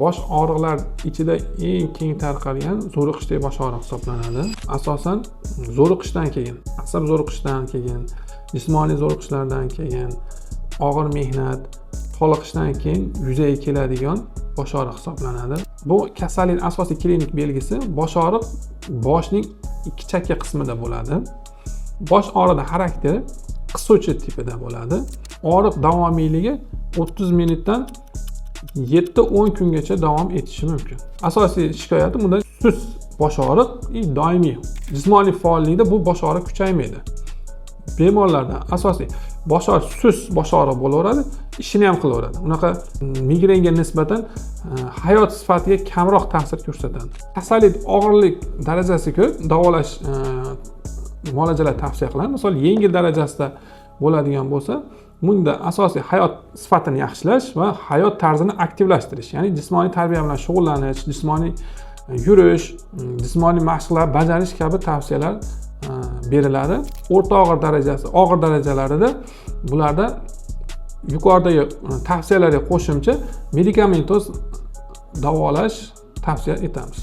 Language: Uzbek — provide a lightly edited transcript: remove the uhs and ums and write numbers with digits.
Bosh og'riqlar ichida eng keng tarqalgan zo'riqishdagi bosh og'riq hisoblanadi. Asosan zo'riqishdan keyin, asab zo'riqishidan keyin, jismoniy zo'riqishlardan keyin, og'ir mehnat, toliqishdan keyin yuzaga keladigan bosh og'riq hisoblanadi. Bu kasallikning asosiy klinik belgisi bosh og'riq boshning ikki chakka qismida bo'ladi. Bosh og'riqning xarakteri qisuvchi tipida bo'ladi. Og'riq davomiyligi 30 minutdan 7-10 kungacha davom etishi mumkin. Asosiy shikoyati bunda sust bosh og'riq doimiy. Jismoniy faollikda bu bosh og'riq kuchaymaydi. Bemorlarda asosiy bosh og'riq sust bosh og'riq bo'laveradi, ishini ham qilaveradi. Unaqa migrenga nisbatan hayot sifatiga kamroq ta'sir ko'rsatadi. Kasallik og'irlik darajasiga ko'ra davolash muolajalar tavsiya qilinadi. Misol yengil darajasida bo'ladigan bo'lsa, bunda asosiy hayot sifatini yaxshilash va hayot tarzini aktivlashtirish, ya'ni jismoniy tarbiya bilan shug'ullanish, jismoniy yurish, jismoniy mashqlar bajarish kabi tavsiyalar beriladi. O'rta og'ir darajasi, og'ir darajalarida bularda yuqoridagi tavsiyalarga qo'shimcha medikamentoz davolash tavsiya etamiz.